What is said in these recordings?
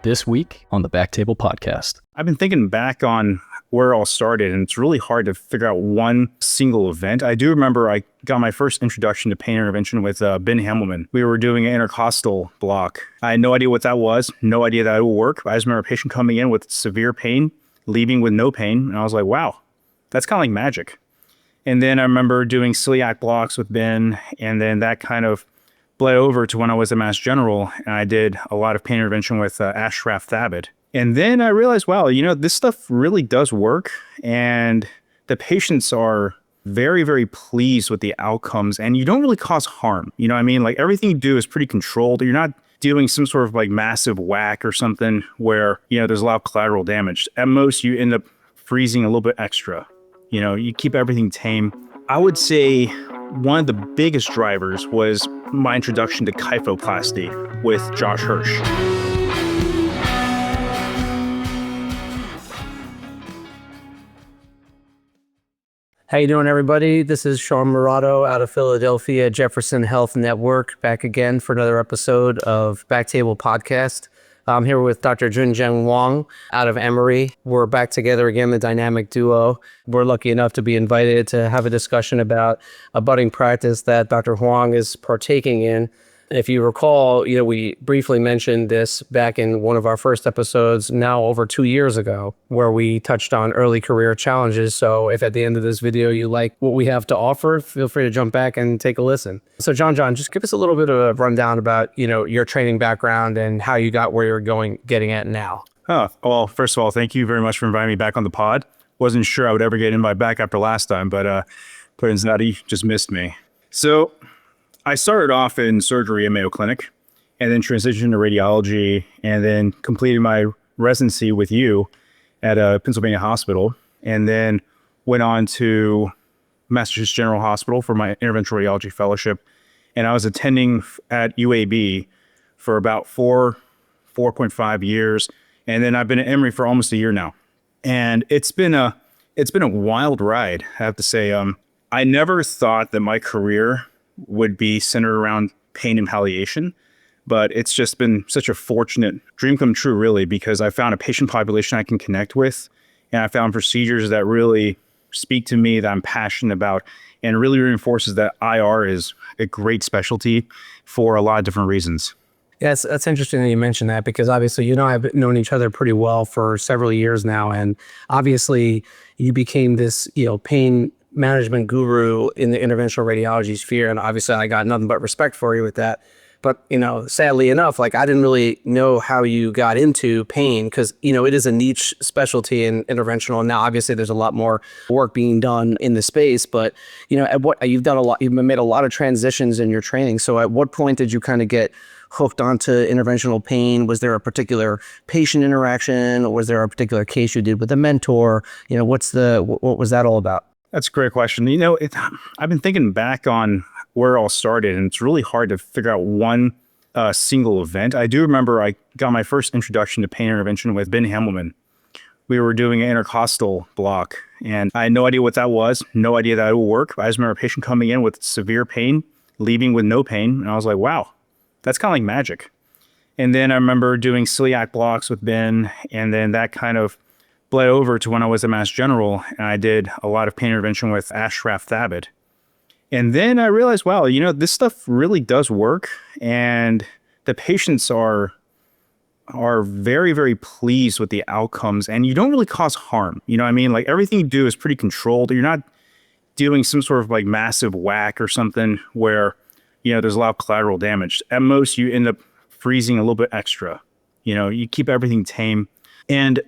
this week on the BackTable podcast. I've been thinking back on where it all started, and it's really hard to figure out one single event. I do remember I got my first introduction to pain intervention with Ben Hamelman. We were doing an intercostal block. I had no idea what that was, no idea that it would work. I just remember a patient coming in with severe pain, leaving with no pain, and I was like, wow, that's kind of like magic. And then I remember doing celiac blocks with Ben, and then that kind of bled over to when I was at Mass General, and I did a lot of pain intervention with Ashraf Thabit. And then I realized, wow, this stuff really does work, and the patients are very, very pleased with the outcomes, and you don't really cause harm. You know what I mean? Like, everything you do is pretty controlled. You're not doing some sort of like massive whack or something where, there's a lot of collateral damage. At most, you end up freezing a little bit extra. You keep everything tame. I would say one of the biggest drivers was my introduction to kyphoplasty with Josh Hirsch. How you doing, everybody? This is Sean Murato out of Philadelphia Jefferson Health Network, back again for another episode of BackTable Podcast. I'm here with Dr. Junjian Huang out of Emory. We're back together again, the dynamic duo. We're lucky enough to be invited to have a discussion about a budding practice that Dr. Huang is partaking in. If you recall, we briefly mentioned this back in one of our first episodes, now over 2 years ago, where we touched on early career challenges. So if at the end of this video you like what we have to offer, feel free to jump back and take a listen. So John, just give us a little bit of a rundown about, your training background and how you got where you're getting at now. Well, first of all, thank you very much for inviting me back on the pod. Wasn't sure I would ever get invited back after last time, but turns out he just missed me. So I started off in surgery at Mayo Clinic, and then transitioned to radiology, and then completed my residency with you at Pennsylvania Hospital, and then went on to Massachusetts General Hospital for my interventional radiology fellowship. And I was attending at UAB for about 4.5 years. And then I've been at Emory for almost a year now. And it's been a wild ride, I have to say. I never thought that my career would be centered around pain and palliation, but it's just been such a fortunate dream come true, really, because I found a patient population I can connect with, and I found procedures that really speak to me, that I'm passionate about, and really reinforces that IR is a great specialty for a lot of different reasons. Yes, that's interesting that you mentioned that, because obviously, I've known each other pretty well for several years now, and obviously you became this, pain management guru in the interventional radiology sphere. And obviously I got nothing but respect for you with that. But, sadly enough, I didn't really know how you got into pain, because, it is a niche specialty in interventional. Now, obviously there's a lot more work being done in the space, but, you've made a lot of transitions in your training. So at what point did you kind of get hooked onto interventional pain? Was there a particular patient interaction, or was there a particular case you did with a mentor? What was that all about? That's a great question. I've been thinking back on where it all started, and it's really hard to figure out one single event. I do remember I got my first introduction to pain intervention with Ben Hamelman. We were doing an intercostal block, and I had no idea what that was, no idea that it would work. I just remember a patient coming in with severe pain, leaving with no pain, and I was like, wow, that's kind of like magic. And then I remember doing celiac blocks with Ben, and then that kind of bled over to when I was at Mass General, and I did a lot of pain intervention with Ashraf Thabit. And then I realized, wow, this stuff really does work, and the patients are very, very pleased with the outcomes, and you don't really cause harm. You know what I mean? Like, everything you do is pretty controlled. You're not doing some sort of like massive whack or something where, there's a lot of collateral damage. At most, you end up freezing a little bit extra. You keep everything tame. And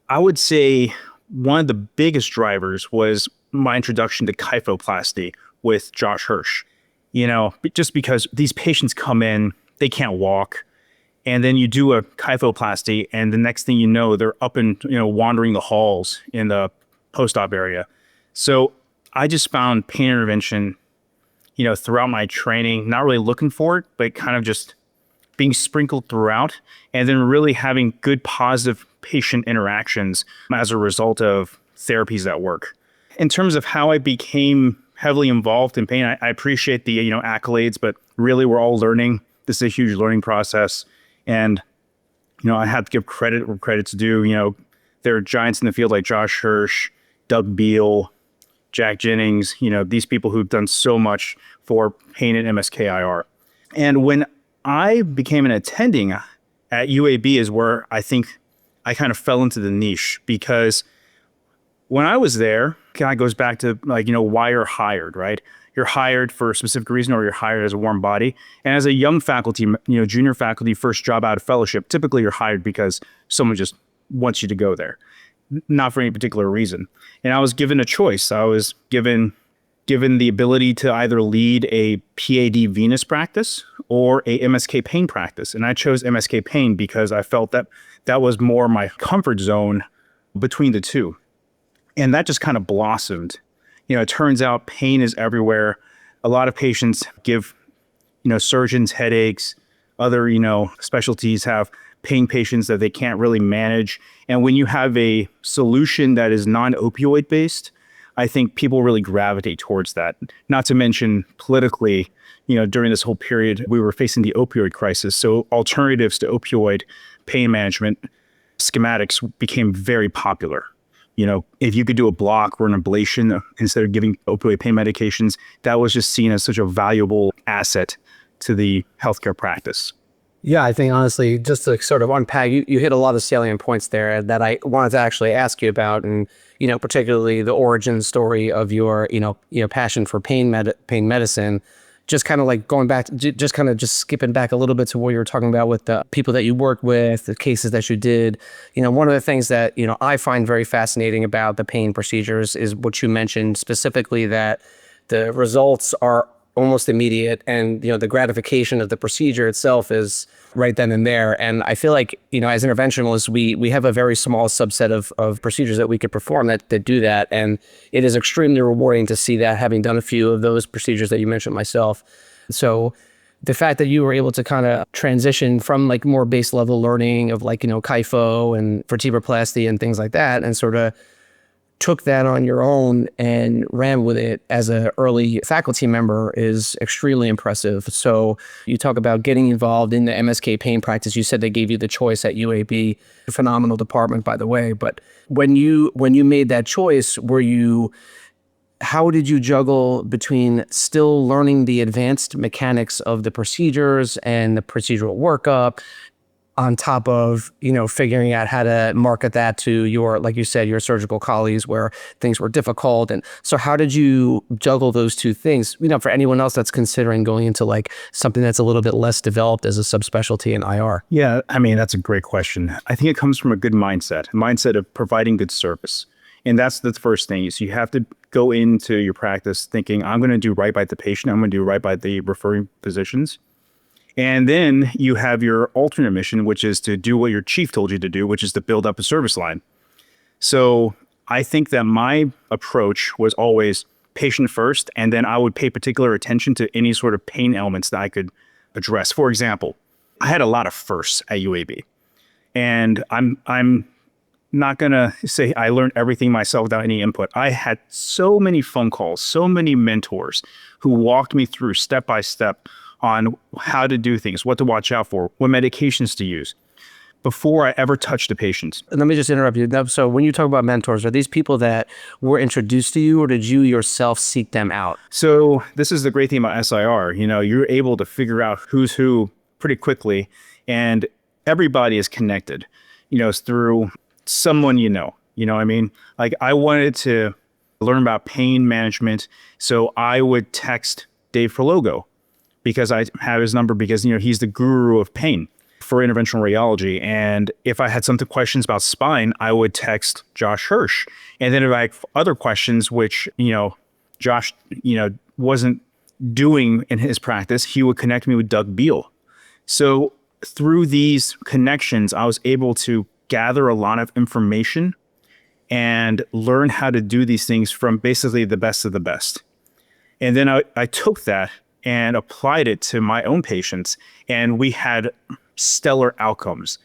I would say one of the biggest drivers was my introduction to kyphoplasty with Josh Hirsch. Just because these patients come in, they can't walk, and then you do a kyphoplasty, and the next thing you know, they're up and wandering the halls in the post-op area. So I just found pain intervention, throughout my training, not really looking for it, but kind of just being sprinkled throughout, and then really having good positive patient interactions as a result of therapies that work. In terms of how I became heavily involved in pain, I appreciate the accolades, but really we're all learning. This is a huge learning process. And I have to give credit where credit's due. There are giants in the field like Josh Hirsch, Doug Beal, Jack Jennings, these people who've done so much for pain and MSK-IR. And when I became an attending at UAB is where I think I kind of fell into the niche, because when I was there, kind of goes back to why you're hired, right? You're hired for a specific reason, or you're hired as a warm body. And as a young faculty, junior faculty, first job out of fellowship, typically you're hired because someone just wants you to go there, not for any particular reason. And I was given a choice. I was given the ability to either lead a PAD venous practice or a MSK pain practice. And I chose MSK pain because I felt that that was more my comfort zone between the two. And that just kind of blossomed. It turns out pain is everywhere. A lot of patients give, surgeons headaches. Other, specialties have pain patients that they can't really manage. And when you have a solution that is non-opioid based, I think people really gravitate towards that. Not to mention politically, during this whole period, we were facing the opioid crisis. So alternatives to opioid pain management schematics became very popular. If you could do a block or an ablation instead of giving opioid pain medications, that was just seen as such a valuable asset to the healthcare practice. Yeah, I think honestly, just to sort of unpack, you hit a lot of salient points there that I wanted to actually ask you about, and particularly the origin story of your passion for pain medicine. Just kind of like going back, just skipping back a little bit to what you were talking about with the people that you worked with, the cases that you did. One of the things that, I find very fascinating about the pain procedures is what you mentioned specifically, that the results are almost immediate, and the gratification of the procedure itself is right then and there. And I feel like as interventionalists, we have a very small subset of procedures that we could perform that do that, and it is extremely rewarding to see that, having done a few of those procedures that you mentioned myself. So the fact that you were able to kind of transition from like more base level learning of kypho and vertebroplasty and things like that, and sort of took that on your own and ran with it as an early faculty member is extremely impressive. So you talk about getting involved in the MSK pain practice. You said they gave you the choice at UAB, a phenomenal department, by the way. But when you made that choice, how did you juggle between still learning the advanced mechanics of the procedures and the procedural workup, on top of, figuring out how to market that to your, like you said, your surgical colleagues where things were difficult? And so how did you juggle those two things, for anyone else that's considering going into like something that's a little bit less developed as a subspecialty in IR? Yeah, that's a great question. I think it comes from a good mindset of providing good service. And that's the first thing, is you have to go into your practice thinking, I'm going to do right by the patient. I'm going to do right by the referring physicians. And then you have your alternate mission, which is to do what your chief told you to do, which is to build up a service line. So I think that my approach was always patient first, and then I would pay particular attention to any sort of pain elements that I could address. For example, I had a lot of firsts at UAB, and I'm not going to say I learned everything myself without any input. I had so many phone calls, so many mentors who walked me through step by step on how to do things, what to watch out for, what medications to use before I ever touched a patient. Let me just interrupt you. So when you talk about mentors, are these people that were introduced to you, or did you yourself seek them out? So this is the great thing about SIR. You're able to figure out who's who pretty quickly, and everybody is connected, through someone Like I wanted to learn about pain management, so I would text Dave Forlogo, because I have his number, because he's the guru of pain for interventional radiology. And if I had some questions about spine, I would text Josh Hirsch. And then if I had other questions, which Josh wasn't doing in his practice, he would connect me with Doug Beal. So through these connections, I was able to gather a lot of information and learn how to do these things from basically the best of the best. And then I took that and applied it to my own patients, and we had stellar outcomes.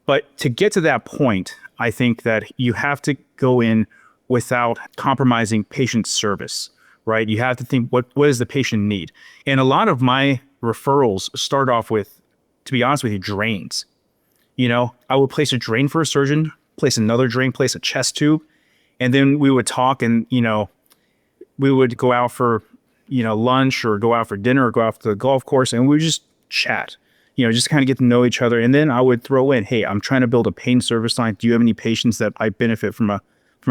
But to get to that point, I think that you have to go in without compromising patient service, right? You have to think, what does the patient need? And a lot of my referrals start off with, to be honest with you, drains. I would place a drain for a surgeon, place another drain, place a chest tube, and then we would talk and, we would go out for, lunch or go out for dinner or go out to the golf course and we would just chat, just kind of get to know each other. And then I would throw in, hey, I'm trying to build a pain service line. Do you have any patients that I benefit from a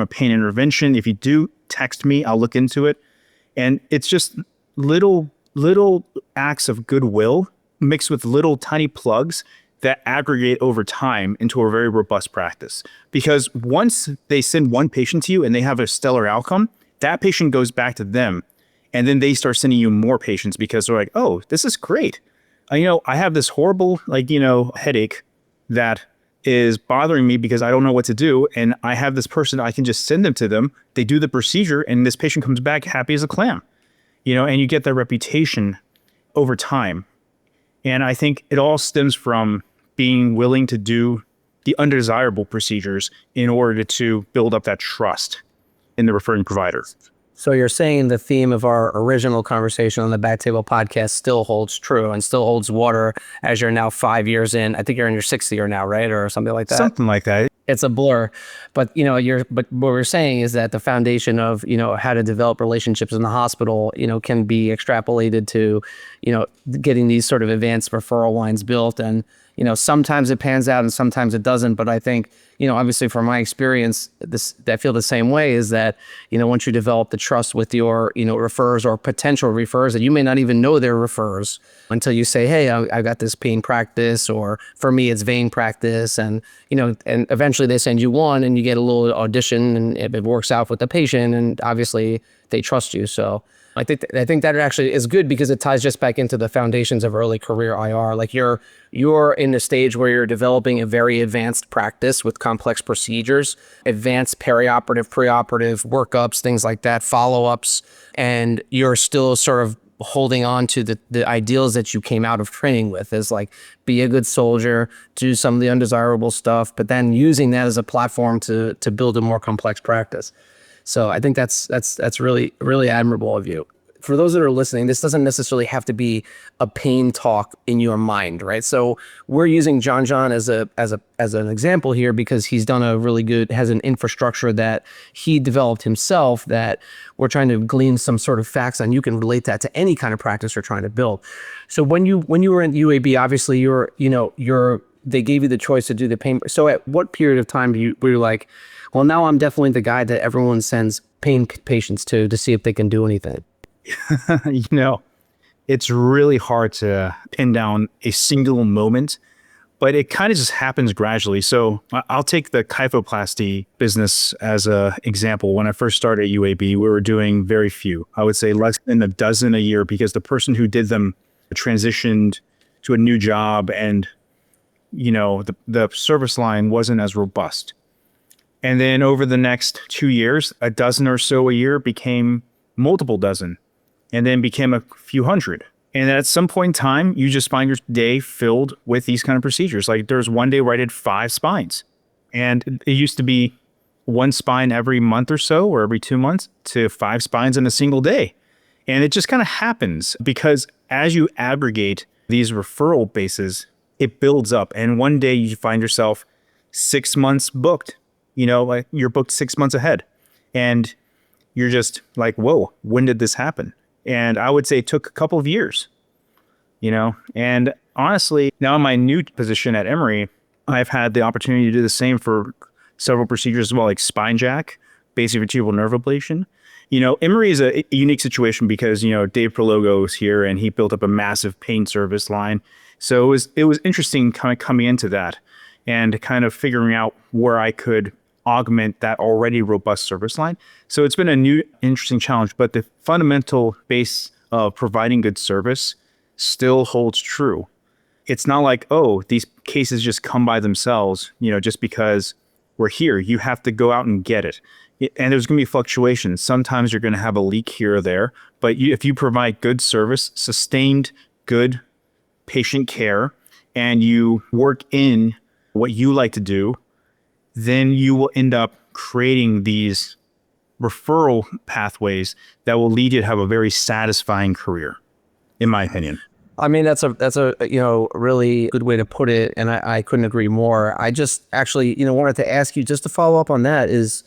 pain intervention? If you do, text me, I'll look into it. And it's just little acts of goodwill mixed with little tiny plugs that aggregate over time into a very robust practice. Because once they send one patient to you and they have a stellar outcome, that patient goes back to them. And then they start sending you more patients because they're like, oh, this is great. I have this horrible, headache that is bothering me because I don't know what to do. And I have this person, I can just send them to them. They do the procedure and this patient comes back happy as a clam, and you get that reputation over time. And I think it all stems from being willing to do the undesirable procedures in order to build up that trust in the referring provider. So you're saying the theme of our original conversation on the BackTable podcast still holds true and still holds water as you're now 5 years in. I think you're in your 6th year now, right? Or something like that? Something like that. It's a blur. But, but what we're saying is that the foundation of, how to develop relationships in the hospital, can be extrapolated to, getting these sort of advanced referral lines built. And, sometimes it pans out and sometimes it doesn't. But I think, obviously from my experience, I feel the same way is that, once you develop the trust with your, referrers or potential referrers that you may not even know they're referrers until you say, hey, I got this pain practice, or for me, it's vein practice. And, and eventually they send you one and you get a little audition and if it works out with the patient and obviously they trust you. So I think that actually is good because it ties just back into the foundations of early career IR. Like you're in a stage where you're developing a very advanced practice with complex procedures, advanced perioperative, preoperative workups, things like that, follow-ups, and you're still sort of holding on to the ideals that you came out of training with, is like be a good soldier, do some of the undesirable stuff, but then using that as a platform to build a more complex practice. So I think that's really, really admirable of you. For those that are listening, this doesn't necessarily have to be a pain talk in your mind, right? So we're using Junjian as an example here because he's done has an infrastructure that he developed himself that we're trying to glean some sort of facts on. You can relate that to any kind of practice you're trying to build. So when you were in UAB, obviously they gave you the choice to do the pain. So at what period of time were you like, well, now I'm definitely the guy that everyone sends pain patients to see if they can do anything? It's really hard to pin down a single moment, but it kind of just happens gradually. So I'll take the kyphoplasty business as an example. When I first started at UAB, we were doing very few. I would say less than a dozen a year because the person who did them transitioned to a new job and, the service line wasn't as robust. And then over the next 2 years, a dozen or so a year became multiple dozen and then became a few hundred. And at some point in time, you just find your day filled with these kind of procedures. Like there's one day where I did 5 spines. And it used to be 1 spine every month or so, or every 2 months, to 5 spines in a single day. And it just kind of happens because as you aggregate these referral bases, it builds up. And one day you find yourself 6 months booked. Like you're booked 6 months ahead. And you're just like, whoa, when did this happen? And I would say it took a couple of years, and honestly, now in my new position at Emory, I've had the opportunity to do the same for several procedures as well, like spine jack, basic vertebral nerve ablation. Emory is a unique situation because, Dave Prologo is here and he built up a massive pain service line. So it was interesting kind of coming into that and kind of figuring out where I could augment that already robust service line. So it's been a new, interesting challenge, but the fundamental base of providing good service still holds true. It's not like, oh, these cases just come by themselves, just because we're here. You have to go out and get it. And there's going to be fluctuations. Sometimes you're going to have a leak here or there, but if you provide good service, sustained good patient care, and you work in what you like to do, then you will end up creating these referral pathways that will lead you to have a very satisfying career, in my opinion. I mean, that's a really good way to put it, and I couldn't agree more. I just actually wanted to ask you, just to follow up on that, is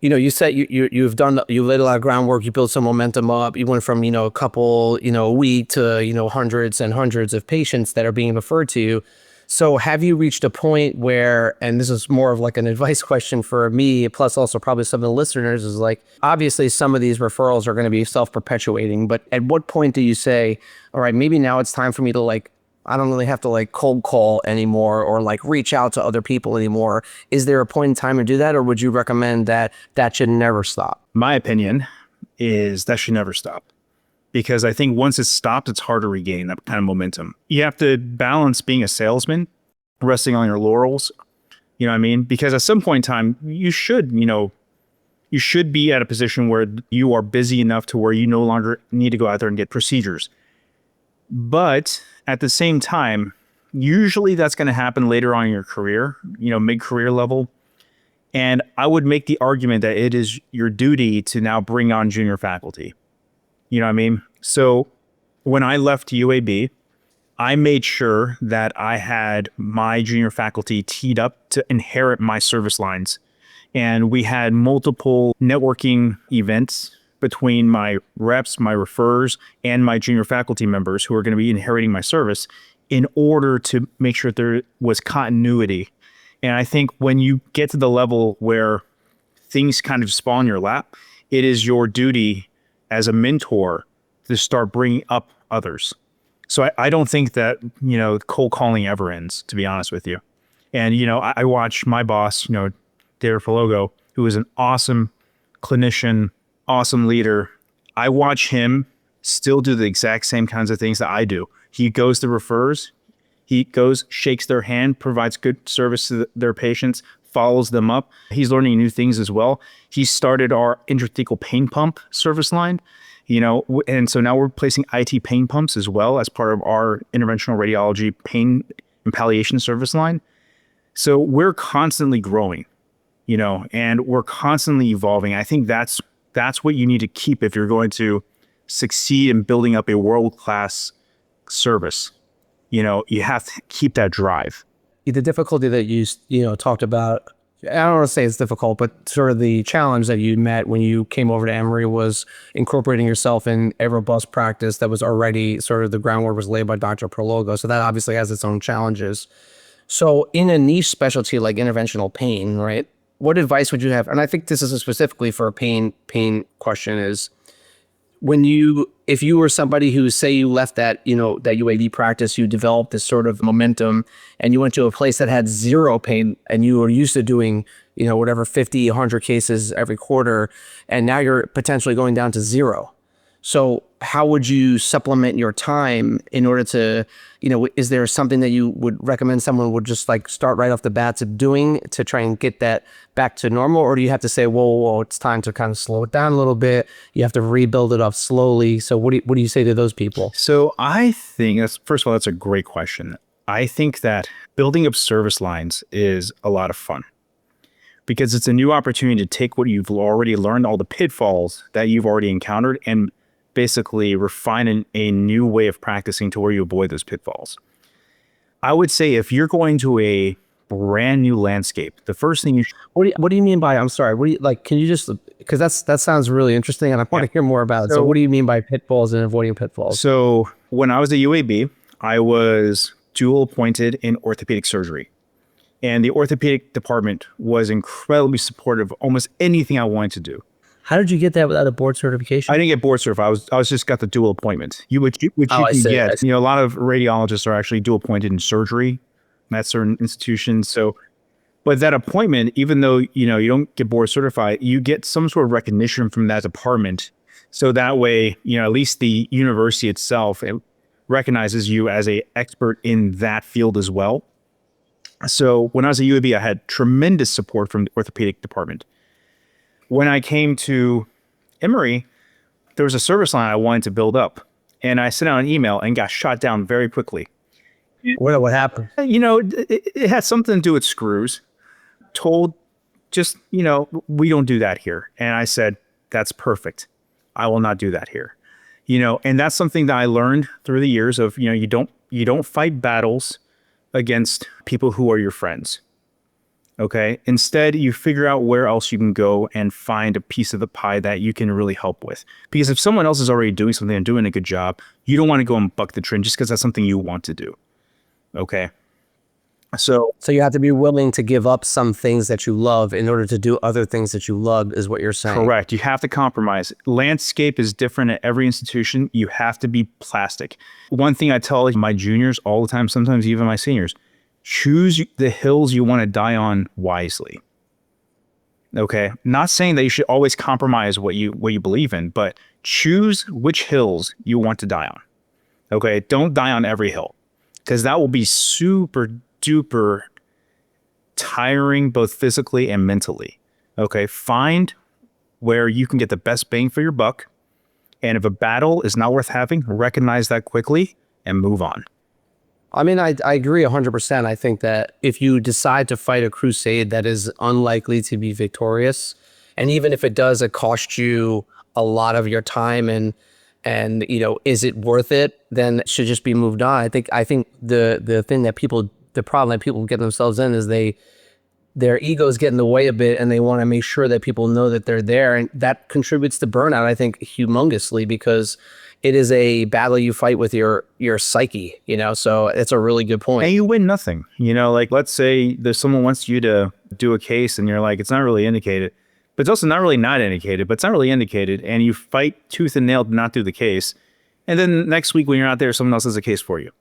you said you laid a lot of groundwork, you built some momentum up, you went from a couple a week to hundreds and hundreds of patients that are being referred to you. So have you reached a point where, and this is more of like an advice question for me, plus also probably some of the listeners, is like, obviously some of these referrals are going to be self-perpetuating, but at what point do you say, all right, maybe now it's time for me to I don't really have to cold call anymore or reach out to other people anymore? Is there a point in time to do that, or would you recommend that should never stop? My opinion is that should never stop. Because I think once it's stopped, it's hard to regain that kind of momentum. You have to balance being a salesman, resting on your laurels. You know what I mean? Because at some point in time, you should be at a position where you are busy enough to where you no longer need to go out there and get procedures. But at the same time, usually that's going to happen later on in your career, mid-career level. And I would make the argument that it is your duty to now bring on junior faculty. You know what I mean? So when I left UAB, I made sure that I had my junior faculty teed up to inherit my service lines. And we had multiple networking events between my reps, my referrers, and my junior faculty members who are going to be inheriting my service in order to make sure there was continuity. And I think when you get to the level where things kind of spawn in your lap, it is your duty as a mentor to start bringing up others. So I don't think that, cold calling ever ends, to be honest with you. And, I watch my boss, David Falogo, who is an awesome clinician, awesome leader. I watch him still do the exact same kinds of things that I do. He goes to refers, he goes, shakes their hand, provides good service to their patients, follows them up. He's learning new things as well. He started our intrathecal pain pump service line, and so now we're placing IT pain pumps as well as part of our interventional radiology pain and palliation service line. So we're constantly growing, and we're constantly evolving. I think that's what you need to keep if you're going to succeed in building up a world-class service. You have to keep that drive. The difficulty that you talked about, I don't want to say it's difficult, but sort of the challenge that you met when you came over to Emory was incorporating yourself in a robust practice that was already sort of the groundwork was laid by Dr. Prologo. So that obviously has its own challenges. So in a niche specialty like interventional pain, right? What advice would you have? And I think this is specifically for a pain question is, if you were somebody who, say you left that UAB practice, you developed this sort of momentum and you went to a place that had zero pain and you were used to doing, whatever 50, 100 cases every quarter, and now you're potentially going down to zero. So how would you supplement your time in order to, is there something that you would recommend someone would just start right off the bat to try and get that back to normal? Or do you have to say, whoa, it's time to kind of slow it down a little bit. You have to rebuild it up slowly. So what do you say to those people? So I think first of all, that's a great question. I think that building up service lines is a lot of fun because it's a new opportunity to take what you've already learned, all the pitfalls that you've already encountered, and basically refine a new way of practicing to where you avoid those pitfalls. I would say if you're going to a brand new landscape, the first thing what do you mean by, I'm sorry, can you just, because that sounds really interesting and I want to hear more about it. So what do you mean by pitfalls and avoiding pitfalls? So when I was at UAB, I was dual appointed in orthopedic surgery. And the orthopedic department was incredibly supportive of almost anything I wanted to do. How did you get that without a board certification? I didn't get board certified. I was just got the dual appointment. Which you can get. A lot of radiologists are actually dual appointed in surgery at certain institutions. So, but that appointment, even though you don't get board certified, you get some sort of recognition from that department. So that way, at least the university itself recognizes you as an expert in that field as well. So when I was at UAB, I had tremendous support from the orthopedic department. When I came to Emory, there was a service line I wanted to build up, and I sent out an email and got shot down very quickly. What happened? It had something to do with screws. Told, just, we don't do that here. And I said, that's perfect. I will not do that here. And that's something that I learned through the years of, you don't fight battles against people who are your friends. Okay. Instead, you figure out where else you can go and find a piece of the pie that you can really help with. Because if someone else is already doing something and doing a good job, you don't want to go and buck the trend just because that's something you want to do. Okay. So you have to be willing to give up some things that you love in order to do other things that you love, is what you're saying. Correct. You have to compromise. Landscape is different at every institution. You have to be plastic. One thing I tell my juniors all the time, sometimes even my seniors, choose the hills you want to die on wisely. Okay. Not saying that you should always compromise what you believe in, but choose which hills you want to die on. Okay. Don't die on every hill, because that will be super duper tiring, both physically and mentally. Okay. Find where you can get the best bang for your buck. And if a battle is not worth having, recognize that quickly and move on. I mean, I agree 100%. I think that if you decide to fight a crusade that is unlikely to be victorious, and even if it does, it cost you a lot of your time and is it worth it, then it should just be moved on. I think the problem that people get themselves in is their egos get in the way a bit, and they want to make sure that people know that they're there. And that contributes to burnout, I think, humongously, because it is a battle you fight with your psyche, so it's a really good point. And you win nothing, like let's say there's someone wants you to do a case and you're like, it's not really indicated, but it's also not really not indicated, but it's not really indicated. And you fight tooth and nail to not do the case. And then next week when you're not there, someone else has a case for you.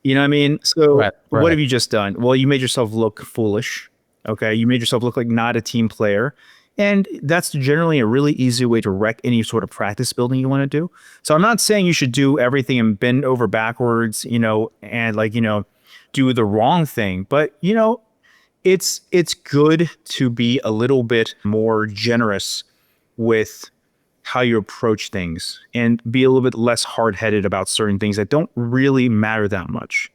You know what I mean? So Right. What have you just done? Well, you made yourself look foolish. Okay. You made yourself look like not a team player. And that's generally a really easy way to wreck any sort of practice building you want to do. So I'm not saying you should do everything and bend over backwards, and do the wrong thing. But, it's good to be a little bit more generous with how you approach things and be a little bit less hard-headed about certain things that don't really matter that much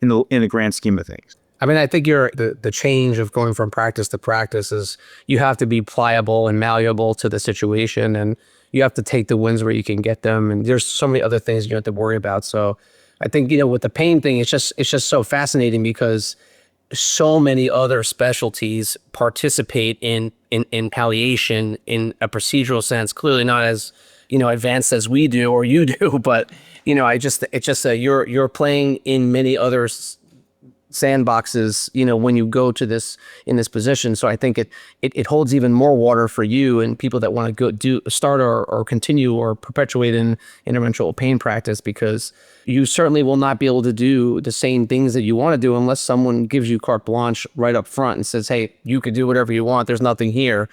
in the grand scheme of things. I mean, I think the change of going from practice to practice is you have to be pliable and malleable to the situation, and you have to take the wins where you can get them. And there's so many other things you have to worry about. So I think, with the pain thing, it's just so fascinating because so many other specialties participate in palliation in a procedural sense, clearly not as, advanced as we do or you do, but, you're playing in many other sandboxes, when you go to this in this position. So I think it holds even more water for you and people that want to start or continue or perpetuate in interventional pain practice, because you certainly will not be able to do the same things that you want to do unless someone gives you carte blanche right up front and says, hey, you can do whatever you want. There's nothing here,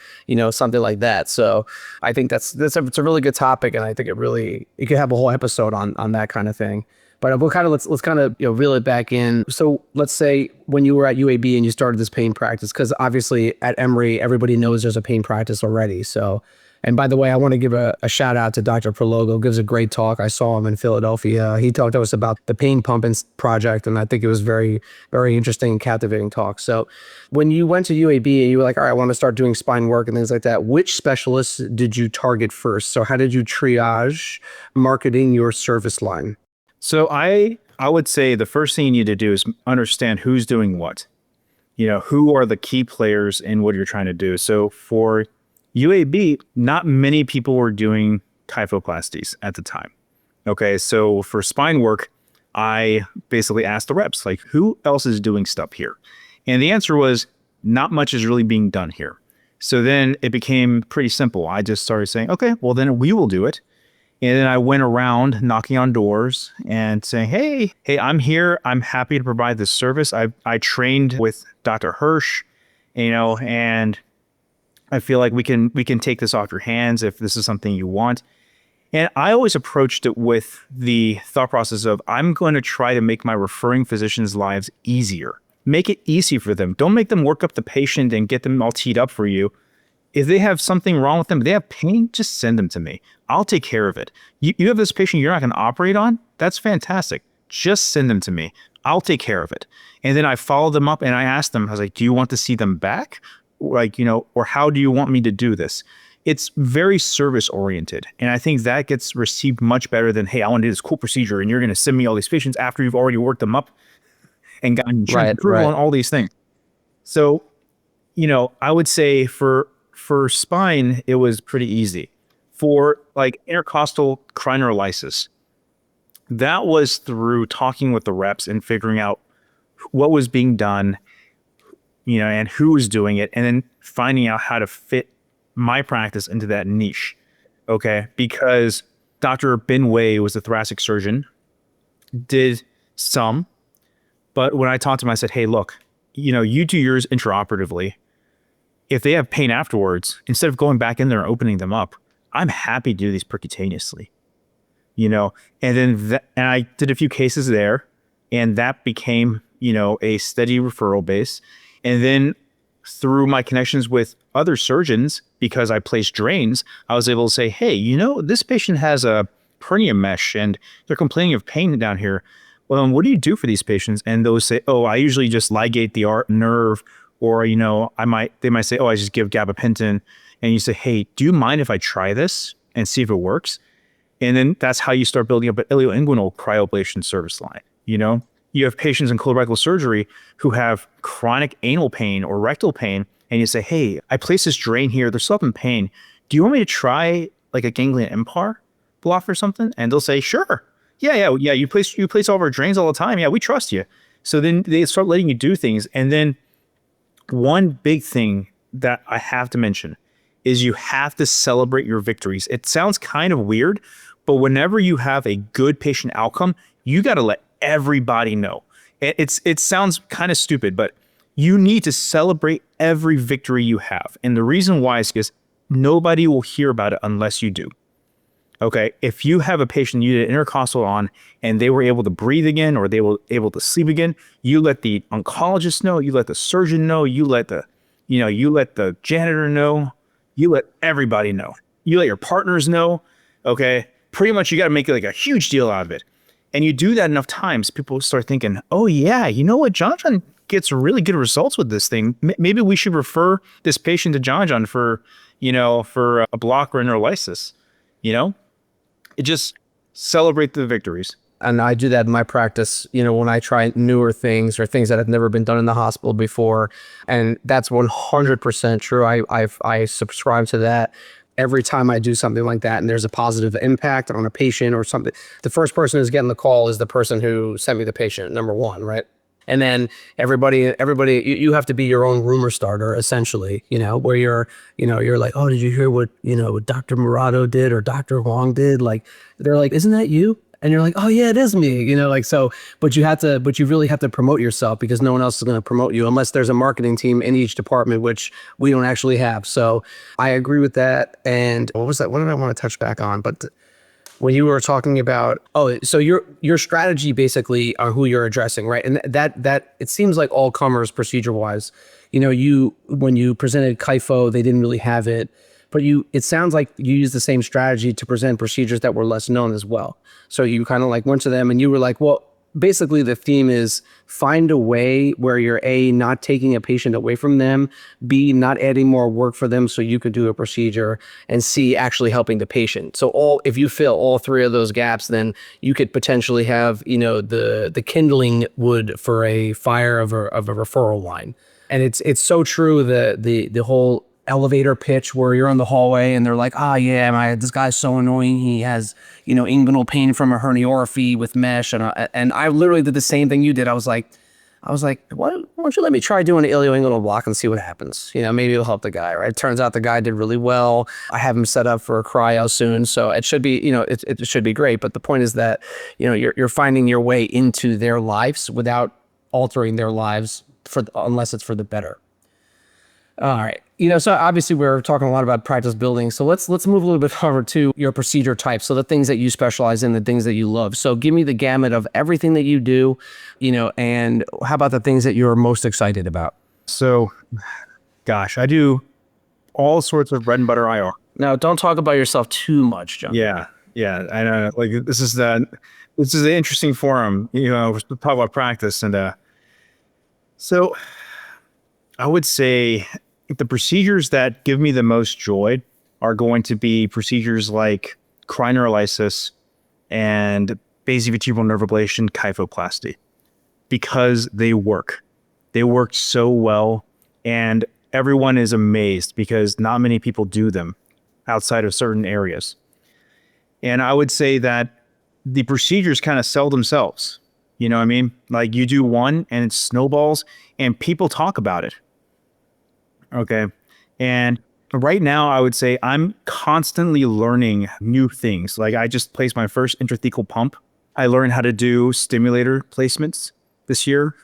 something like that. So I think it's a really good topic. And I think it could have a whole episode on that kind of thing. But we'll let's kind of reel it back in. So let's say when you were at UAB and you started this pain practice, because obviously at Emory everybody knows there's a pain practice already. So, and by the way, I want to give a shout out to Dr. Prologo. Gives a great talk. I saw him in Philadelphia. He talked to us about the pain pumping project, and I think it was very, very interesting and captivating talk. So when you went to UAB and you were like, all right, I want to start doing spine work and things like that, which specialists did you target first? So how did you triage marketing your service line? So I would say the first thing you need to do is understand who's doing what. Who are the key players in what you're trying to do. So for UAB, not many people were doing kyphoplasties at the time. Okay, so for spine work, I basically asked the reps, like, who else is doing stuff here? And the answer was, not much is really being done here. So then it became pretty simple. I just started saying, okay, well then we will do it. And then I went around knocking on doors and saying, hey, I'm here. I'm happy to provide this service. I trained with Dr. Hirsch, and I feel like we can take this off your hands if this is something you want. And I always approached it with the thought process of, I'm going to try to make my referring physicians' lives easier. Make it easy for them. Don't make them work up the patient and get them all teed up for you. If they have something wrong with them, if they have pain, just send them to me. I'll take care of it. You have this patient you're not going to operate on? That's fantastic. Just send them to me. I'll take care of it. And then I followed them up and I asked them, I was like, do you want to see them back? Or how do you want me to do this? it's very service oriented. And I think that gets received much better than, hey, I want to do this cool procedure and you're going to send me all these patients after you've already worked them up and gotten insurance approval on all these things. So, I would say for spine, it was pretty easy. For like intercostal cryoneurolysis, that was through talking with the reps and figuring out what was being done, and who was doing it, and then finding out how to fit my practice into that niche. Okay. Because Dr. Ben Wei was a thoracic surgeon, did some, but when I talked to him, I said, hey, look, you do yours intraoperatively. If they have pain afterwards, instead of going back in there and opening them up, I'm happy to do these percutaneously, and then and I did a few cases there, and that became, a steady referral base. And then through my connections with other surgeons, because I placed drains, I was able to say, hey, this patient has a hernia mesh and they're complaining of pain down here. Well, what do you do for these patients? And they'll say, oh, I usually just ligate the nerve, or, they might say, oh, I just give gabapentin. And you say, hey, do you mind if I try this and see if it works? And then that's how you start building up an ilioinguinal cryoablation service line. You have patients in colorectal surgery who have chronic anal pain or rectal pain, and you say, hey, I placed this drain here. They're still in pain. Do you want me to try like a ganglion impar block or something? And they'll say, sure. Yeah. You place all of our drains all the time. Yeah, we trust you. So then they start letting you do things. And then one big thing that I have to mention is you have to celebrate your victories. It sounds kind of weird, but whenever you have a good patient outcome, you got to let everybody know. It sounds kind of stupid, but you need to celebrate every victory you have. And the reason why is because nobody will hear about it unless you do. Okay, if you have a patient you did intercostal on and they were able to breathe again, or they were able to sleep again, you let the oncologist know, you let the surgeon know, you let the janitor know, you let everybody know. You let your partners know. Okay, pretty much you got to make like a huge deal out of it. And you do that enough times, people start thinking, oh yeah, you know what, John gets really good results with this thing. Maybe we should refer this patient to John for a block or a neurolysis. It just celebrate the victories. And I do that in my practice, when I try newer things or things that have never been done in the hospital before. And that's 100% true. I subscribe to that. Every time I do something like that and there's a positive impact on a patient or something, the first person who's getting the call is the person who sent me the patient, number one, right? And then everybody, you have to be your own rumor starter, essentially, where you're like, oh, did you hear what Dr. Murado did or Dr. Huang did? Like, they're like, isn't that you? And you're like, oh yeah, it is me, but you really have to promote yourself, because no one else is going to promote you unless there's a marketing team in each department, which we don't actually have. So I agree with that. And what was that? What did I want to touch back on? But when you were talking about, so your strategy basically are who you're addressing, right? And that it seems like all comers procedure wise, when you presented kypho, they didn't really have it. But it sounds like you used the same strategy to present procedures that were less known as well. So you kind of like went to them and you were like, well, basically the theme is find a way where you're A, not taking a patient away from them, B, not adding more work for them so you could do a procedure, and C, actually helping the patient. So if you fill all three of those gaps, then you could potentially have, the kindling wood for a fire of a referral line. And it's so true, the whole elevator pitch where you're in the hallway and they're like, this guy's so annoying. He has, inguinal pain from a herniorrhaphy with mesh. And I literally did the same thing you did. I was like, why don't you let me try doing an ilioinguinal block and see what happens? Maybe it'll help the guy, right? Turns out the guy did really well. I have him set up for a cryo soon. So it should be, it should be great. But the point is that, you're finding your way into their lives without altering their lives unless it's for the better. All right. So obviously we're talking a lot about practice building. So let's move a little bit forward to your procedure types. So the things that you specialize in, the things that you love. So give me the gamut of everything that you do, and how about the things that you're most excited about? So, gosh, I do all sorts of bread and butter IR. Now, don't talk about yourself too much, John. Yeah. I know. Like this is an interesting forum, we're talking about practice. And so I would say the procedures that give me the most joy are going to be procedures like cryoneurolysis and basivertebral nerve ablation, kyphoplasty, because they work. They work so well, and everyone is amazed because not many people do them outside of certain areas. And I would say that the procedures kind of sell themselves. You know what I mean? Like you do one and it snowballs and people talk about it. Okay. And right now I would say I'm constantly learning new things. Like I just placed my first intrathecal pump. I learned how to do stimulator placements this year.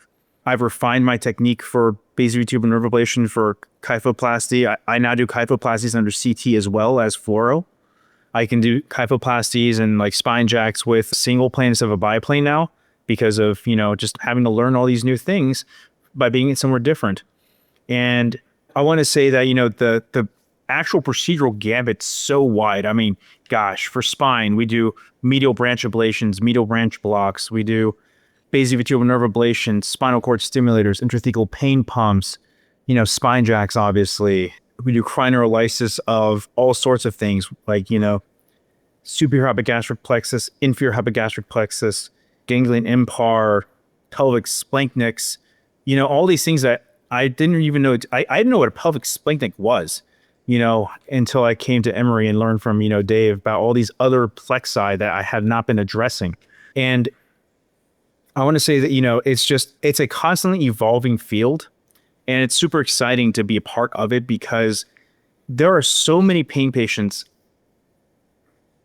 I've refined my technique for basivertebral nerve ablation for kyphoplasty. I now do kyphoplasties under CT as well as fluoro. I can do kyphoplasties and like spine jacks with single plane instead of a biplane now because of, you know, just having to learn all these new things by being somewhere different. And I want to say that, you know, the actual procedural gambit's so wide. I mean, gosh, for spine, we do medial branch ablations, medial branch blocks. We do basivertebral nerve ablation, spinal cord stimulators, intrathecal pain pumps, you know, spine jacks, obviously. We do cryoneurolysis of all sorts of things like, you know, superior hypogastric plexus, inferior hypogastric plexus, ganglion impar, pelvic splanchnics, you know, all these things that I didn't even know. I didn't know what a pelvic splanchnic was, you know, until I came to Emory and learned from, you know, Dave about all these other plexi that I had not been addressing. And I want to say that, you know, it's a constantly evolving field. And it's super exciting to be a part of it because there are so many pain patients,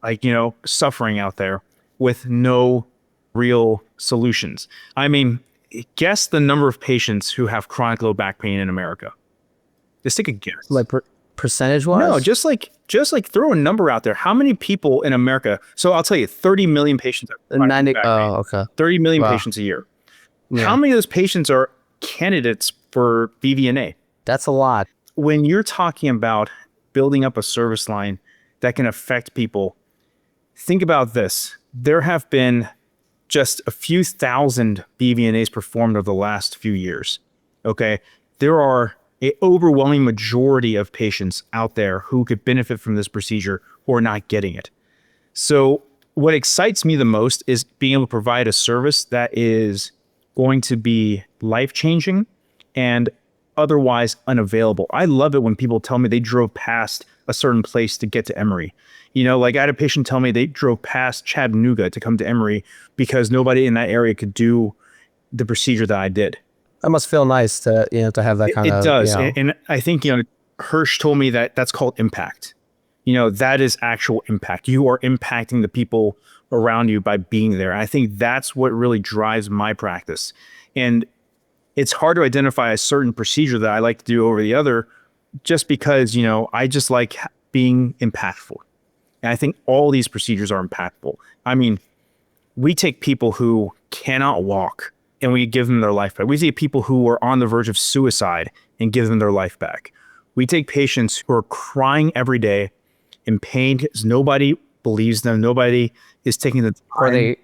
like, you know, suffering out there with no real solutions. I mean, guess the number of patients who have chronic low back pain in America. Just take a guess. Like percentage wise? No, just like throw a number out there. How many people in America? So I'll tell you, 30 million patients have chronic 90, back pain. oh, okay. 30 million Wow. patients a year. Yeah. How many of those patients are candidates for BVNA? That's a lot. When you're talking about building up a service line that can affect people, think about this. There have been just a few thousand BVNAs performed over the last few years. Okay. There are an overwhelming majority of patients out there who could benefit from this procedure who are not getting it. So what excites me the most is being able to provide a service that is going to be life-changing and otherwise unavailable. I love it when people tell me they drove past a certain place to get to Emory. You know, like I had a patient tell me they drove past Chattanooga to come to Emory because nobody in that area could do the procedure that I did. That must feel nice to, you know, to have that kind of. It does. You know. And I think, you know, Hirsch told me that that's called impact. You know, that is actual impact. You are impacting the people around you by being there. I think that's what really drives my practice. And it's hard to identify a certain procedure that I like to do over the other just because, you know, I just like being impactful. And I think all these procedures are impactful. I mean, we take people who cannot walk and we give them their life back. We take people who are on the verge of suicide and give them their life back. We take patients who are crying every day in pain because nobody believes them. Nobody is taking the time.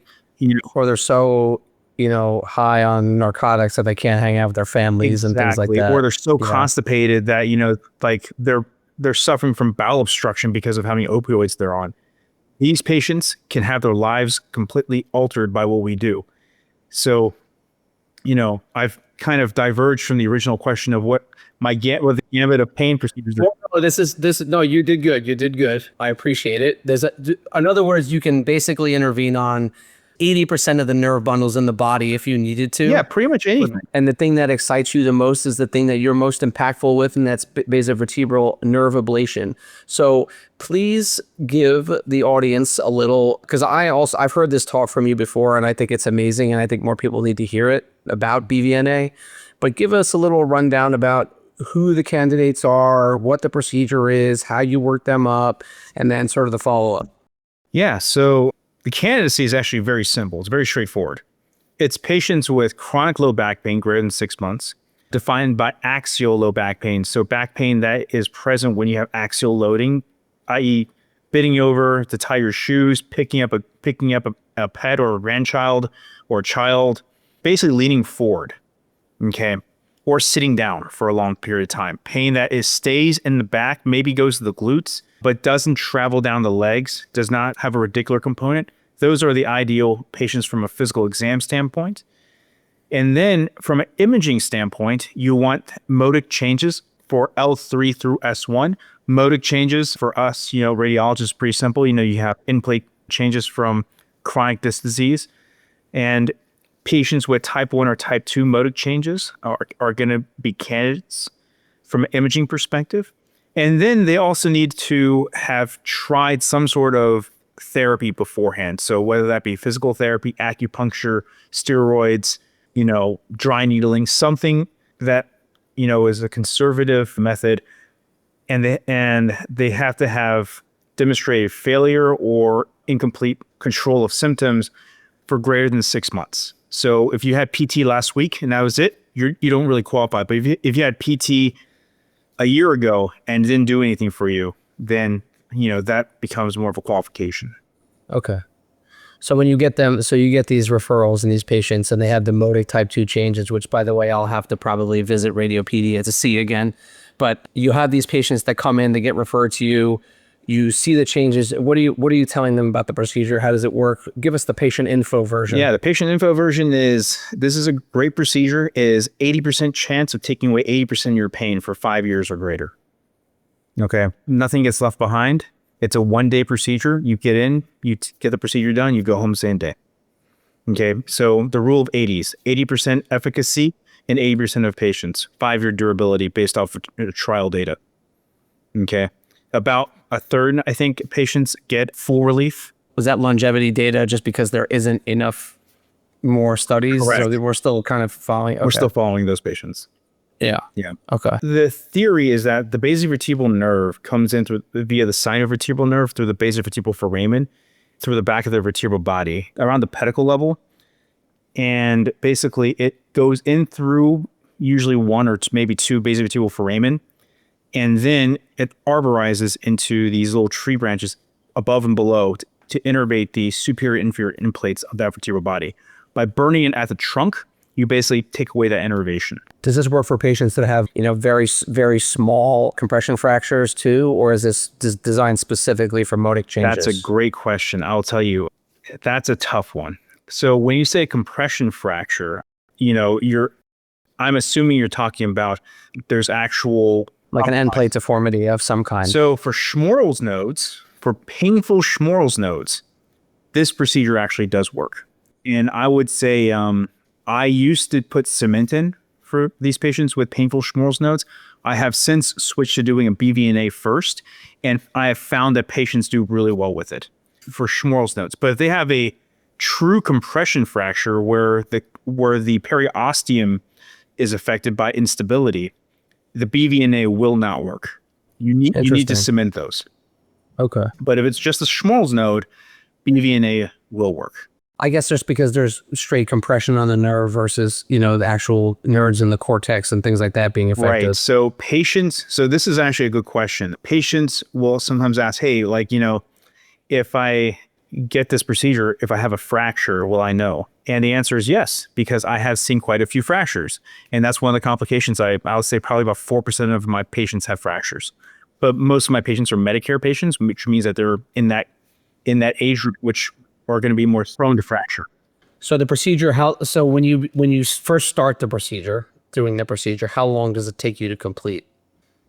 Or they're so, you know, high on narcotics that they can't hang out with their families and things like that. Or they're so constipated that, you know, like they're suffering from bowel obstruction because of how many opioids they're on. These patients can have their lives completely altered by what we do. So, you know, I've kind of diverged from the original question of what the gamut of pain procedures. No, you did good. You did good. I appreciate it. In other words, you can basically intervene on 80% of the nerve bundles in the body if you needed to. Yeah, pretty much anything. And the thing that excites you the most is the thing that you're most impactful with, and that's basivertebral nerve ablation. So please give the audience a little, because I've heard this talk from you before, and I think it's amazing, and I think more people need to hear it about BVNA. But give us a little rundown about who the candidates are, what the procedure is, how you work them up, and then sort of the follow-up. Yeah, so the candidacy is actually very simple. It's very straightforward. It's patients with chronic low back pain greater than 6 months, defined by axial low back pain. So back pain that is present when you have axial loading, i.e. bending over to tie your shoes, picking up a pet or a grandchild or a child, basically leaning forward, okay, or sitting down for a long period of time. Pain that stays in the back, maybe goes to the glutes, but doesn't travel down the legs, does not have a radicular component. Those are the ideal patients from a physical exam standpoint. And then from an imaging standpoint, you want modic changes for L3 through S1. Modic changes for us, radiologists, pretty simple. You have in-plate changes from chronic disc disease. And patients with type 1 or type 2 modic changes are going to be candidates from an imaging perspective. And then they also need to have tried some sort of therapy beforehand. So whether that be physical therapy, acupuncture, steroids, dry needling, something that, is a conservative method. And they have to have demonstrated failure or incomplete control of symptoms for greater than 6 months. So if you had PT last week and that was it, you don't really qualify. But if you had PT a year ago and didn't do anything for you, then that becomes more of a qualification. Okay. So when you get them, you get these referrals and these patients and they have the modic type 2 changes, which by the way, I'll have to probably visit Radiopedia to see again. But you have these patients that come in, they get referred to you, you see the changes. What are you telling them about the procedure? How does it work? Give us the patient info version. Yeah, the patient info version is, this is a great procedure, is 80% chance of taking away 80% of your pain for 5 years or greater. Okay. Nothing gets left behind. It's a 1-day procedure. You get in, you get the procedure done, you go home same day. Okay. So the rule of 80s, 80% efficacy in 80% of patients, 5-year durability based off of trial data. Okay. About a third, I think, patients get full relief. Was that longevity data just because there isn't enough more studies? Correct. So we're still kind of following? Okay. We're still following those patients. Yeah. Yeah. Okay. The theory is that the basivertebral nerve comes in via the sinovertebral nerve through the basivertebral foramen, through the back of the vertebral body, around the pedicle level. And basically it goes in through usually 1 or maybe 2 basivertebral foramen. And then it arborizes into these little tree branches above and below to innervate the superior and inferior end plates of that vertebral body. By burning it at the trunk, you basically take away that innervation. Does this work for patients that have, very, very small compression fractures too? Or is this designed specifically for modic changes? That's a great question. I'll tell you, that's a tough one. So when you say compression fracture, I'm assuming you're talking about there's actual... Like an end plate deformity of some kind. So for Schmorl's nodes, for painful Schmorl's nodes, this procedure actually does work. And I would say I used to put cement in for these patients with painful Schmorl's nodes. I have since switched to doing a BVNA first, and I have found that patients do really well with it for Schmorl's nodes. But if they have a true compression fracture where the periosteum is affected by instability, the BVNA will not work. You need to cement those. Okay. But if it's just a Schmorl's node, BVNA will work. I guess just because there's straight compression on the nerve versus, the actual nerves in the cortex and things like that being affected. Right. So this is actually a good question. Patients will sometimes ask, hey, if I get this procedure, if I have a fracture, will I know? And the answer is yes, because I have seen quite a few fractures. And that's one of the complications. I would say probably about 4% of my patients have fractures. But most of my patients are Medicare patients, which means that they're in that age group, which are going to be more prone to fracture. So the procedure, when you first start doing the procedure, how long does it take you to complete?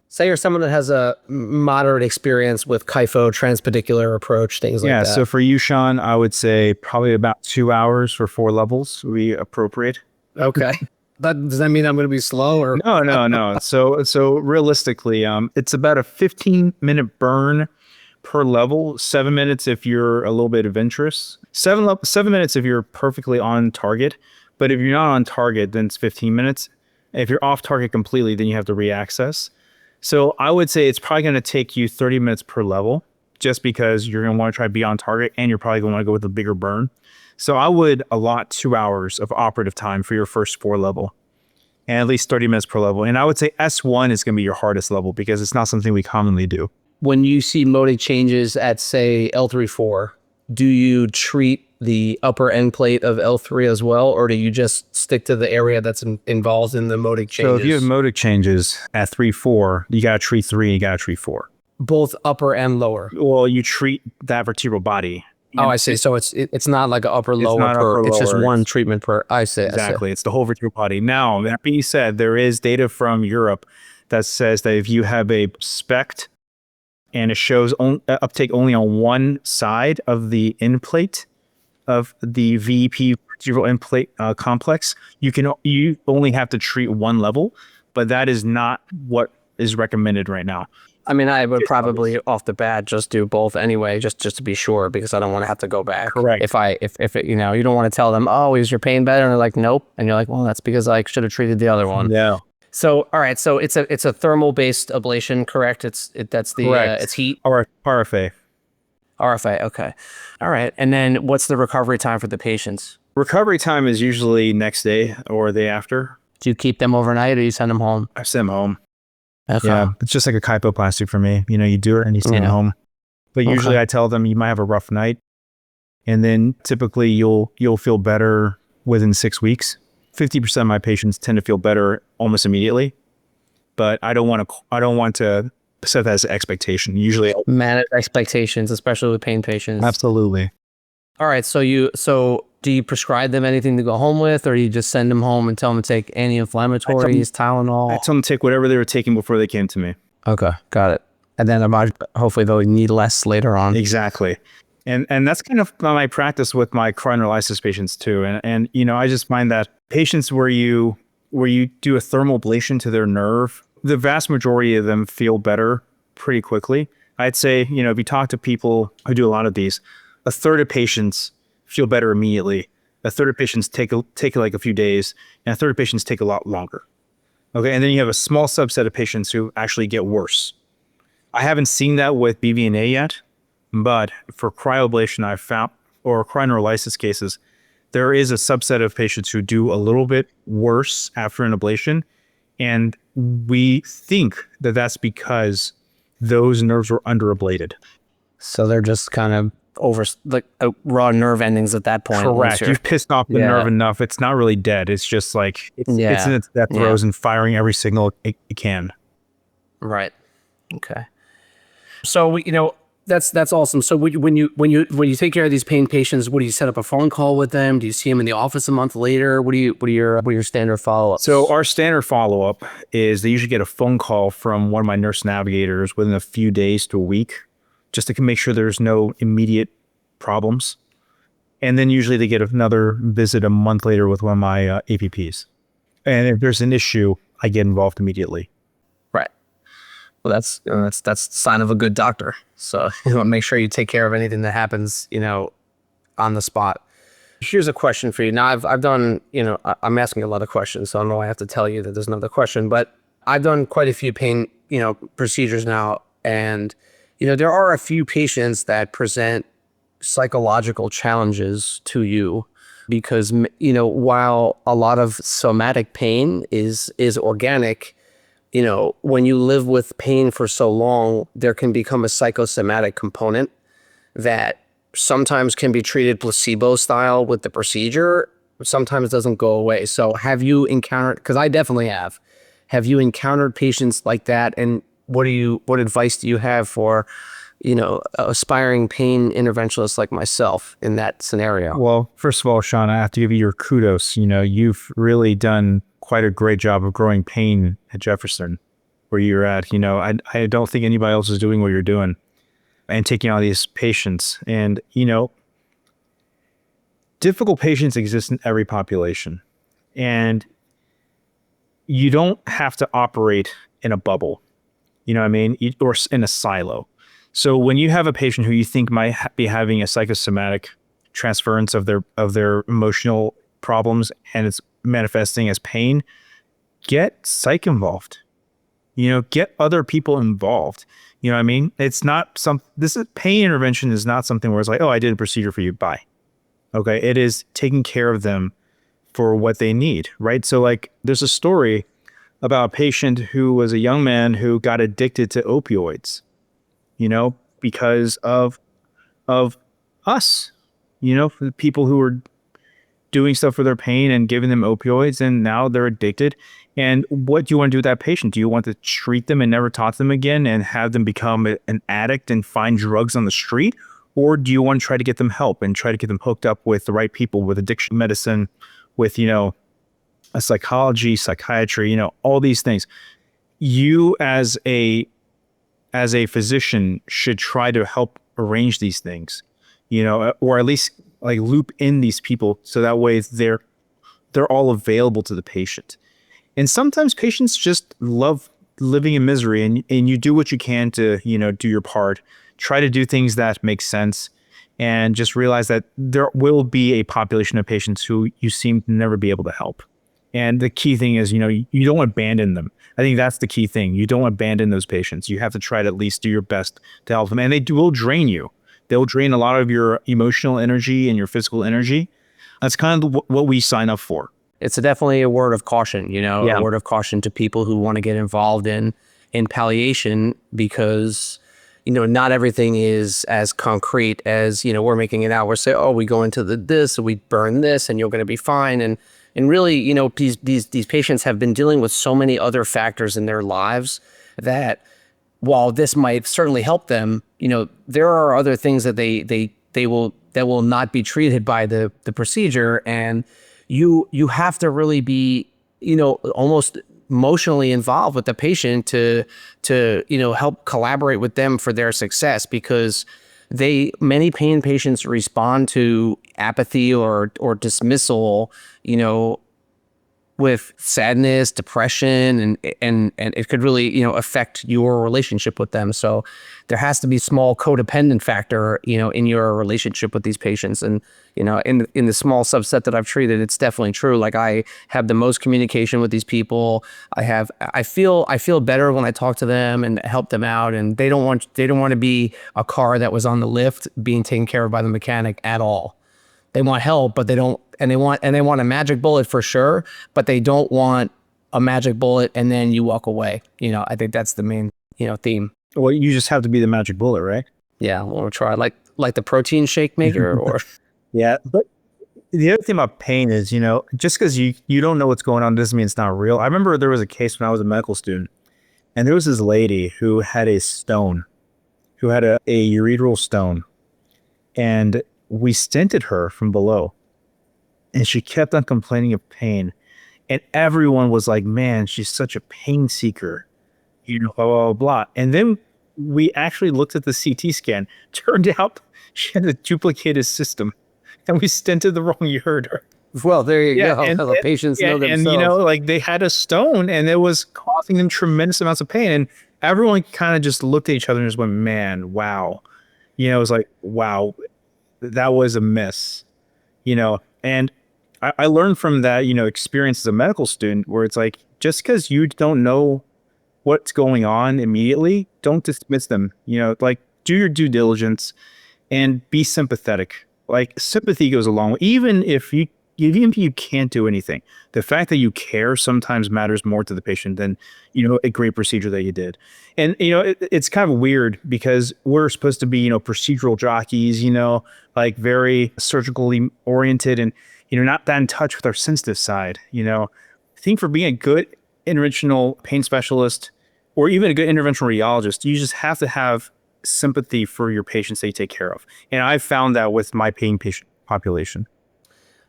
Say you're someone that has a moderate experience with kypho, transpedicular approach, things like that. Yeah, so for you, Sean, I would say probably about 2 hours for 4 levels would be appropriate. Okay. Does that mean I'm going to be slow or? No. So realistically, it's about a 15-minute burn per level, 7 minutes if you're a little bit adventurous, 7 minutes if you're perfectly on target. But if you're not on target, then it's 15 minutes. If you're off target completely, then you have to reaccess. So I would say it's probably going to take you 30 minutes per level, just because you're going to want to try to be on target and you're probably going to want to go with a bigger burn. So I would allot 2 hours of operative time for your first 4 level and at least 30 minutes per level. And I would say S1 is going to be your hardest level because it's not something we commonly do. When you see modic changes at, say, L3-4, do you treat the upper end plate of L3 as well, or do you just stick to the area that's involved in the modic changes? So if you have modic changes at 3-4, you got to treat 3, you got to treat 4. both upper and lower. Well, you treat that vertebral body. Oh, I see. So it's not like an upper lower not per. upper, It's just lower. one treatment per. I see. Exactly. It's the whole vertebral body. Now, that being said, there is data from Europe that says that if you have a SPECT and it shows uptake only on one side of the end plate of the VEP vertebral end plate complex, you only have to treat one level, but that is not what is recommended right now. I mean, I would probably off the bat just do both anyway, just to be sure, because I don't want to have to go back. Correct. If it, you don't want to tell them, oh, is your pain better? And they're like, nope. And you're like, well, that's because I should have treated the other one. Yeah. So, all right. So it's a thermal based ablation, correct? That's the it's heat. Or RFA. RFA. Okay. All right. And then what's the recovery time for the patients? Recovery time is usually next day or the day after. Do you keep them overnight or you send them home? I send them home. Okay. Yeah, it's just like a kyphoplasty for me. You do it and you send them home. But usually I tell them you might have a rough night, and then typically you'll feel better within 6 weeks. 50% of my patients tend to feel better almost immediately, but I don't want to set that as an expectation. Usually, manage expectations, especially with pain patients. Absolutely. All right. So do you prescribe them anything to go home with, or you just send them home and tell them to take anti-inflammatories, Tylenol? I tell them to take whatever they were taking before they came to me. Okay, got it. And then hopefully they'll need less later on. Exactly. And that's kind of my practice with my cryoneurolysis patients too. And I just find that patients where you do a thermal ablation to their nerve, the vast majority of them feel better pretty quickly. I'd say, if you talk to people who do a lot of these, a third of patients feel better immediately. A third of patients take like a few days, and a third of patients take a lot longer. Okay, and then you have a small subset of patients who actually get worse. I haven't seen that with BVNA yet, but for cryoablation I've found, or cryoneurolysis cases, there is a subset of patients who do a little bit worse after an ablation, and we think that that's because those nerves were underablated. So they're just kind of raw nerve endings at that point. Correct. You've pissed off the nerve enough. It's not really dead. It's just like it's in its death throes and firing every signal it can. Right. Okay. So that's awesome. So when you take care of these pain patients, what do you set up a phone call with them? Do you see them in the office a month later? What are your standard follow-ups? So our standard follow-up is they usually get a phone call from one of my nurse navigators within a few days to a week, just to make sure there's no immediate problems. And then usually they get another visit a month later with one of my APPs. And if there's an issue, I get involved immediately. Right. Well, that's the sign of a good doctor. So you want to make sure you take care of anything that happens, on the spot. Here's a question for you. Now I've done, I'm asking a lot of questions, so I don't know I have to tell you that there's another question, but I've done quite a few pain, procedures now, and there are a few patients that present psychological challenges to you because, while a lot of somatic pain is organic, when you live with pain for so long, there can become a psychosomatic component that sometimes can be treated placebo style with the procedure, sometimes doesn't go away. So have you encountered, because I definitely have you encountered patients like that? And what advice do you have for, aspiring pain interventionalists like myself in that scenario? Well, first of all, Sean, I have to give you your kudos. You've really done quite a great job of growing pain at Jefferson, where you're at. I don't think anybody else is doing what you're doing and taking on these patients. And, difficult patients exist in every population. And you don't have to operate in a bubble, or in a silo. So when you have a patient who you think might be having a psychosomatic transference of their emotional problems and it's manifesting as pain, get psych involved. Get other people involved. It's not pain intervention is not something where it's like, oh, I did a procedure for you, bye. Okay, it is taking care of them for what they need, right? So like there's a story about a patient who was a young man who got addicted to opioids, because of us, the people who were doing stuff for their pain and giving them opioids, and now they're addicted. And what do you want to do with that patient? Do you want to treat them and never talk to them again and have them become an addict and find drugs on the street? Or do you want to try to get them help and try to get them hooked up with the right people, with addiction medicine, with, a psychology, psychiatry, all these things? You as a physician should try to help arrange these things, or at least like loop in these people so that way they're all available to the patient. And sometimes patients just love living in misery, and you do what you can to, do your part, try to do things that make sense, and just realize that there will be a population of patients who you seem to never be able to help. And the key thing is, you don't abandon them. I think that's the key thing. You don't abandon those patients. You have to try to at least do your best to help them. And they will drain you. They'll drain a lot of your emotional energy and your physical energy. That's kind of what we sign up for. It's definitely a word of caution, a word of caution to people who want to get involved in palliation, because, not everything is as concrete as, we're making it out. We're saying, oh, we go into this, we burn this, and you're going to be fine. And really, these patients have been dealing with so many other factors in their lives that while this might certainly help them, there are other things that they will not be treated by the procedure. And you have to really be, almost emotionally involved with the patient to help collaborate with them for their success, because many pain patients respond to apathy or dismissal, with sadness, depression, and it could really, affect your relationship with them. So there has to be small codependent factor, in your relationship with these patients. And, in the small subset that I've treated, it's definitely true. Like, I have the most communication with these people. I feel better when I talk to them and help them out. And they don't want to be a car that was on the lift being taken care of by the mechanic at all. They want help, but they don't, and they want a magic bullet for sure, but they don't want a magic bullet and then you walk away. I think that's the main, theme. Well, you just have to be the magic bullet, right? Yeah, we'll try like the protein shake maker or. Yeah, but the other thing about pain is, just because you don't know what's going on doesn't mean it's not real. I remember there was a case when I was a medical student, and there was this lady who had a stone, who had a ureteral stone, and we stented her from below, and she kept on complaining of pain, and everyone was like, man, she's such a pain seeker, blah, blah, blah, blah. And then we actually looked at the CT scan. Turned out she had a duplicated system, and we stented the wrong ureter. Well, there you go. And the patients know themselves. And they had a stone, and it was causing them tremendous amounts of pain, and everyone kind of just looked at each other and just went, man, wow. It was like, wow, that was a miss, and I learned from that, experience as a medical student, where it's like, just because you don't know what's going on immediately, don't dismiss them, like, do your due diligence and be sympathetic. Like, sympathy goes a long way. Even if you can't do anything, the fact that you care sometimes matters more to the patient than, a great procedure that you did. And, it's kind of weird because we're supposed to be, procedural jockeys, like very surgically oriented and, not that in touch with our sensitive side. I think for being a good interventional pain specialist or even a good interventional radiologist, you just have to have sympathy for your patients that you take care of. And I've found that with my pain patient population.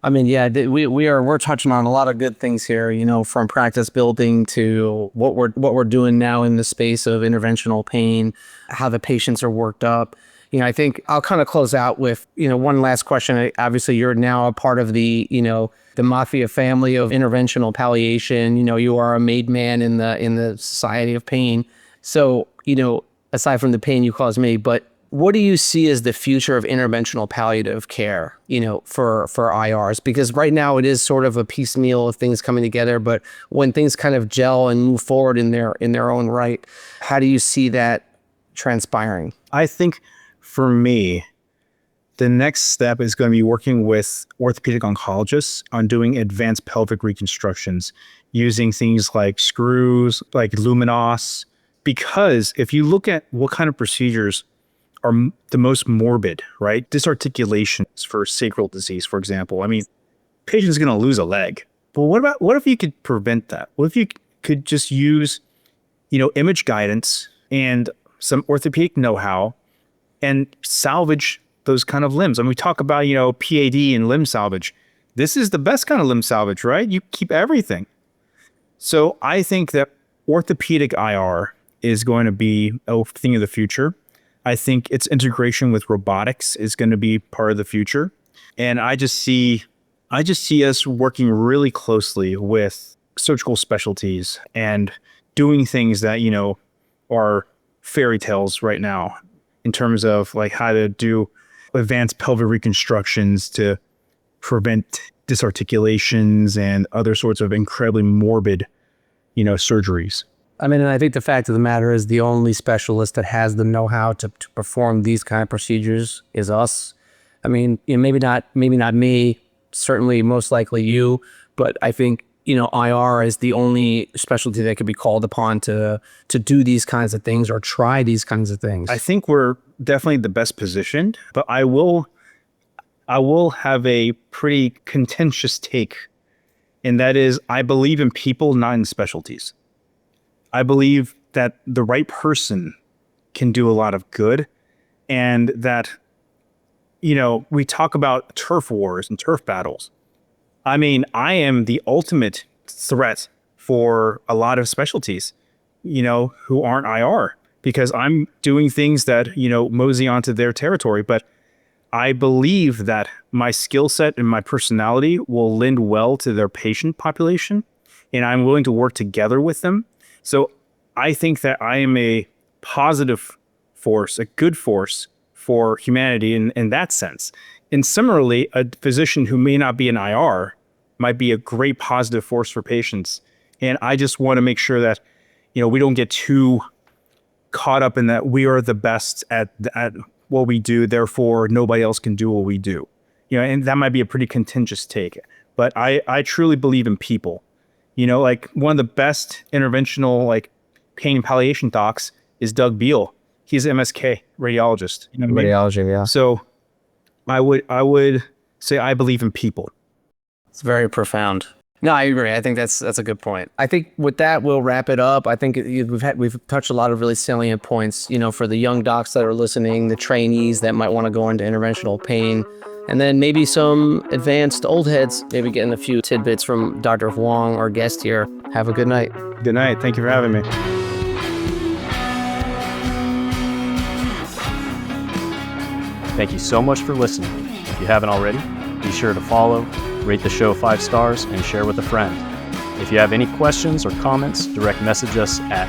I mean, yeah, we're touching on a lot of good things here, from practice building to what we're doing now in the space of interventional pain, how the patients are worked up. I think I'll kind of close out with, one last question. Obviously, you're now a part of the mafia family of interventional palliation. You are a made man in the Society of Pain. So, aside from the pain you caused me, but what do you see as the future of interventional palliative care, for IRs? Because right now it is sort of a piecemeal of things coming together, but when things kind of gel and move forward in their own right, how do you see that transpiring? I think for me, the next step is going to be working with orthopedic oncologists on doing advanced pelvic reconstructions using things like screws, like Luminos, because if you look at what kind of procedures are the most morbid, right? Disarticulations for sacral disease, for example. I mean, patient's going to lose a leg. But what if you could prevent that? What if you could just use, image guidance and some orthopedic know-how and salvage those kind of limbs? I mean, we talk about, PAD and limb salvage. This is the best kind of limb salvage, right? You keep everything. So I think that orthopedic IR is going to be a thing of the future. I think its integration with robotics is going to be part of the future. And I just see us working really closely with surgical specialties and doing things that, are fairy tales right now in terms of like how to do advanced pelvic reconstructions to prevent disarticulations and other sorts of incredibly morbid, surgeries. I mean, and I think the fact of the matter is the only specialist that has the know-how to perform these kind of procedures is us. I mean, maybe not me, certainly most likely you, but I think, IR is the only specialty that could be called upon to do these kinds of things or try these kinds of things. I think we're definitely the best positioned, but I will have a pretty contentious take, and that is I believe in people, not in specialties. I believe that the right person can do a lot of good, and that, we talk about turf wars and turf battles. I mean, I am the ultimate threat for a lot of specialties, who aren't IR, because I'm doing things that, mosey onto their territory. But I believe that my skill set and my personality will lend well to their patient population, and I'm willing to work together with them. So I think that I am a positive force, a good force for humanity in that sense. And similarly, a physician who may not be an IR might be a great positive force for patients. And I just want to make sure that, we don't get too caught up in that we are the best at what we do, therefore nobody else can do what we do. And that might be a pretty contentious take. But I truly believe in people. Like one of the best interventional, like pain and palliation docs is Doug Beal. He's an MSK radiologist. Radiology, yeah. So I would say I believe in people. It's very profound. No, I agree. I think that's a good point. I think with that, we'll wrap it up. I think we've touched a lot of really salient points, for the young docs that are listening, the trainees that might want to go into interventional pain, and then maybe some advanced old heads, maybe getting a few tidbits from Dr. Huang, our guest here. Have a good night. Good night. Thank you for having me. Thank you so much for listening. If you haven't already, be sure to follow, rate the show 5 stars, and share with a friend. If you have any questions or comments, direct message us at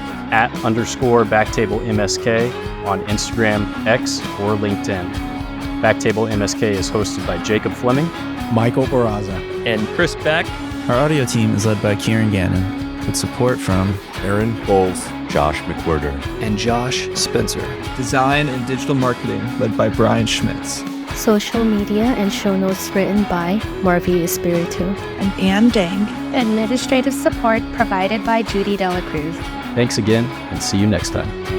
@_BackTable MSK on Instagram, X, or LinkedIn. BackTable MSK is hosted by Jacob Fleming, Michael Barraza, and Chris Beck. Our audio team is led by Kieran Gannon, with support from Aaron Bowles, Josh McWhirter, and Josh Spencer. Design and digital marketing led by Brian Schmitz. Social media and show notes written by Marvi Espiritu and Ann Dang. Administrative support provided by Judy Dela Cruz. Thanks again, and see you next time.